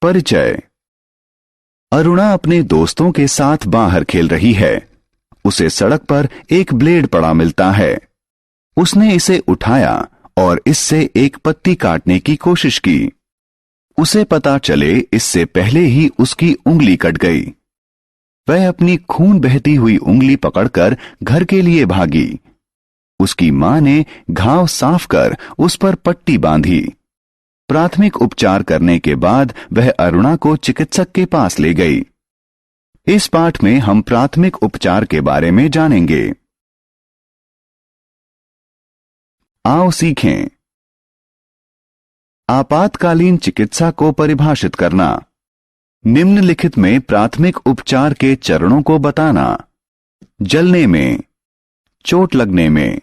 परिचय। अरुणा अपने दोस्तों के साथ बाहर खेल रही है। उसे सड़क पर एक ब्लेड पड़ा मिलता है। उसने इसे उठाया और इससे एक पत्ती काटने की कोशिश की। उसे पता चले इससे पहले ही उसकी उंगली कट गई। वह अपनी खून बहती हुई उंगली पकड़कर घर के लिए भागी। उसकी मां ने घाव साफ कर उस पर पट्टी बांधी। प्राथमिक उपचार करने के बाद वह अरुणा को चिकित्सक के पास ले गई। इस पाठ में हम प्राथमिक उपचार के बारे में जानेंगे। आओ सीखें। आपातकालीन चिकित्सा को परिभाषित करना। निम्नलिखित में प्राथमिक उपचार के चरणों को बताना। जलने में, चोट लगने में,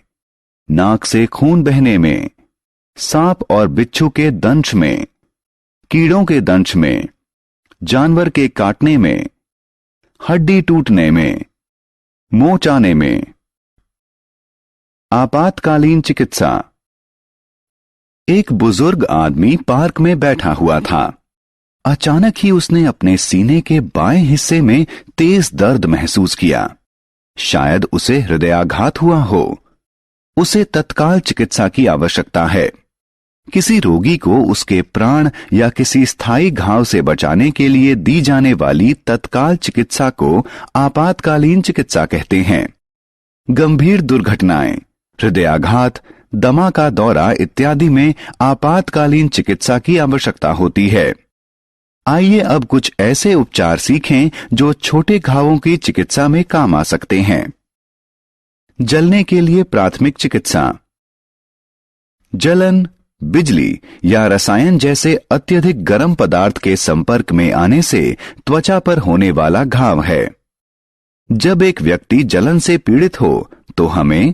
नाक से खून बहने में, सांप और बिच्छू के दंश में, कीड़ों के दंश में, जानवर के काटने में, हड्डी टूटने में, मोच आने में। आपातकालीन चिकित्सा। एक बुजुर्ग आदमी पार्क में बैठा हुआ था। अचानक ही उसने अपने सीने के बाएं हिस्से में तेज दर्द महसूस किया। शायद उसे हृदयाघात हुआ हो। उसे तत्काल चिकित्सा की आवश्यकता है। किसी रोगी को उसके प्राण या किसी स्थायी घाव से बचाने के लिए दी जाने वाली तत्काल चिकित्सा को आपातकालीन चिकित्सा कहते हैं। गंभीर दुर्घटनाएं, हृदयाघात, दमा का दौरा इत्यादि में आपातकालीन चिकित्सा की आवश्यकता होती है। आइए अब कुछ ऐसे उपचार सीखें जो छोटे घावों की चिकित्सा में काम आ सकते हैं। जलने के लिए प्राथमिक चिकित्सा। जलन, बिजली या रसायन जैसे अत्यधिक गर्म पदार्थ के संपर्क में आने से त्वचा पर होने वाला घाव है। जब एक व्यक्ति जलन से पीड़ित हो तो हमें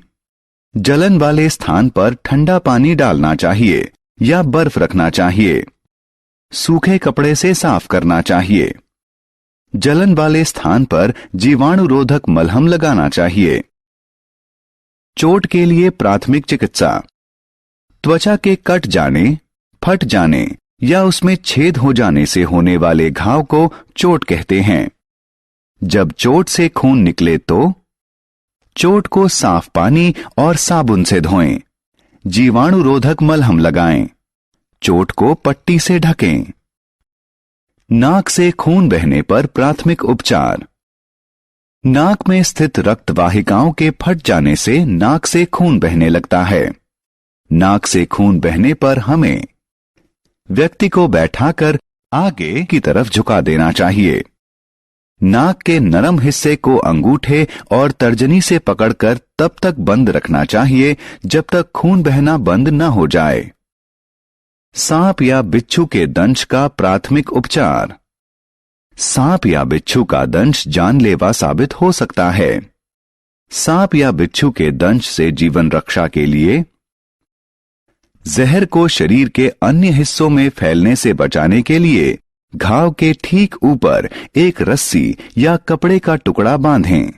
जलन वाले स्थान पर ठंडा पानी डालना चाहिए या बर्फ रखना चाहिए। सूखे कपड़े से साफ करना चाहिए। जलन वाले स्थान पर जीवाणुरोधक मलहम लगाना चाहिए। चोट के लिए प्राथमिक चिकित्सा। त्वचा के कट जाने, फट जाने या उसमें छेद हो जाने से होने वाले घाव को चोट कहते हैं। जब चोट से खून निकले तो चोट को साफ पानी और साबुन से धोएं। जीवाणुरोधक मलहम लगाएं। चोट को पट्टी से ढकें। नाक से खून बहने पर प्राथमिक उपचार। नाक में स्थित रक्त वाहिकाओं के फट जाने से नाक से खून बहने लगता है। नाक से खून बहने पर हमें व्यक्ति को बैठाकर आगे की तरफ झुका देना चाहिए। नाक के नरम हिस्से को अंगूठे और तर्जनी से पकड़कर तब तक बंद रखना चाहिए जब तक खून बहना बंद न हो जाए। सांप या बिच्छू के दंश का प्राथमिक उपचार। सांप या बिच्छू का दंश जानलेवा साबित हो सकता है। सांप या बिच्छू के दंश से जीवन रक्षा के लिए जहर को शरीर के अन्य हिस्सों में फैलने से बचाने के लिए घाव के ठीक ऊपर एक रस्सी या कपड़े का टुकड़ा बांधें।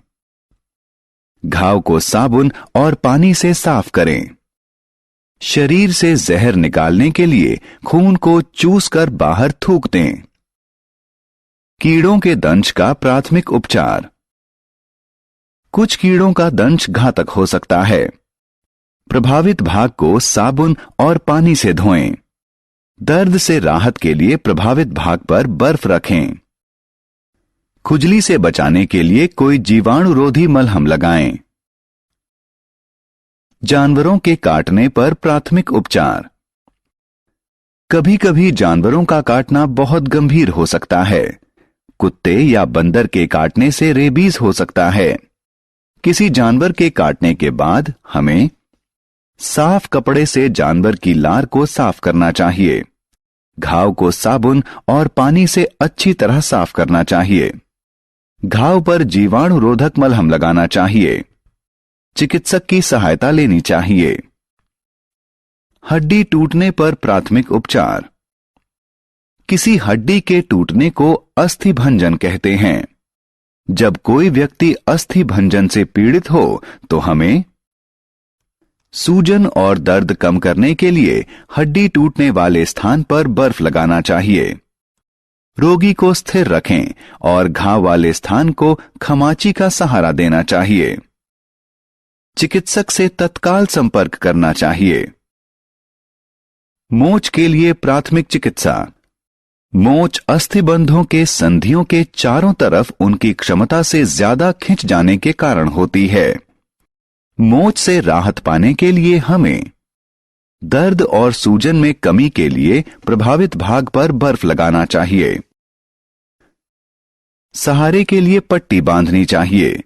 घाव को साबुन और पानी से साफ करें। शरीर से जहर निकालने के लिए खून को चूसकर बाहर थूक दें। कीड़ों के दंश का प्राथमिक उपचार। कुछ कीड़ों का दंश घातक हो सकता है। प्रभावित भाग को साबुन और पानी से धोएं। दर्द से राहत के लिए प्रभावित भाग पर बर्फ रखें। खुजली से बचाने के लिए कोई जीवाणुरोधी मलहम लगाएं। जानवरों के काटने पर प्राथमिक उपचार। कभी कभी जानवरों का काटना बहुत गंभीर हो सकता है। कुत्ते या बंदर के काटने से रेबीज हो सकता है। किसी जानवर के काटने के बाद हमें साफ कपड़े से जानवर की लार को साफ करना चाहिए। घाव को साबुन और पानी से अच्छी तरह साफ करना चाहिए। घाव पर जीवाणुरोधक मलहम लगाना चाहिए। चिकित्सक की सहायता लेनी चाहिए। हड्डी टूटने पर प्राथमिक उपचार। किसी हड्डी के टूटने को अस्थि भंजन कहते हैं। जब कोई व्यक्ति अस्थि भंजन से पीड़ित हो तो हमें सूजन और दर्द कम करने के लिए हड्डी टूटने वाले स्थान पर बर्फ लगाना चाहिए। रोगी को स्थिर रखें और घाव वाले स्थान को खमाची का सहारा देना चाहिए। चिकित्सक से तत्काल संपर्क करना चाहिए। मोच के लिए प्राथमिक चिकित्सा। मोच अस्थिबंधों के संधियों के चारों तरफ उनकी क्षमता से ज्यादा खिंच जाने के कारण होती है। मोच से राहत पाने के लिए हमें दर्द और सूजन में कमी के लिए प्रभावित भाग पर बर्फ लगाना चाहिए। सहारे के लिए पट्टी बांधनी चाहिए।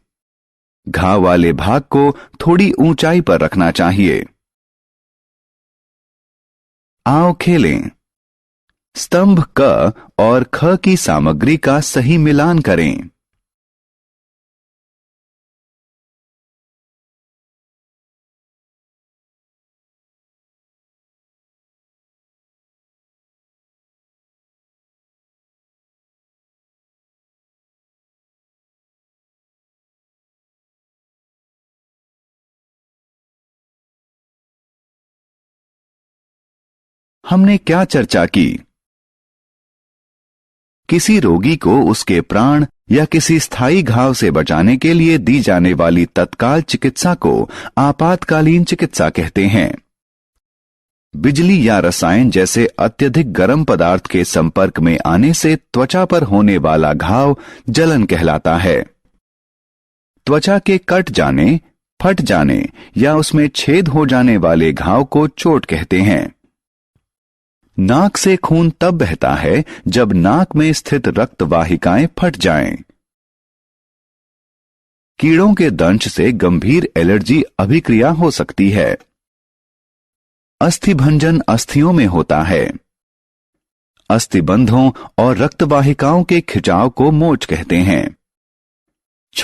घाव वाले भाग को थोड़ी ऊंचाई पर रखना चाहिए। आओ खेलें। स्तंभ क और ख की सामग्री का सही मिलान करें। हमने क्या चर्चा की? किसी रोगी को उसके प्राण या किसी स्थायी घाव से बचाने के लिए दी जाने वाली तत्काल चिकित्सा को आपातकालीन चिकित्सा कहते हैं। बिजली या रसायन जैसे अत्यधिक गर्म पदार्थ के संपर्क में आने से त्वचा पर होने वाला घाव जलन कहलाता है। त्वचा के कट जाने, फट जाने या उसमें छेद हो जाने वाले घाव को चोट कहते हैं। नाक से खून तब बहता है जब नाक में स्थित रक्त वाहिकाएं फट जाएं। कीड़ों के दंश से गंभीर एलर्जी अभिक्रिया हो सकती है। अस्थिभंजन अस्थियों में होता है। अस्थिबंधों और रक्त वाहिकाओं के खिंचाव को मोच कहते हैं।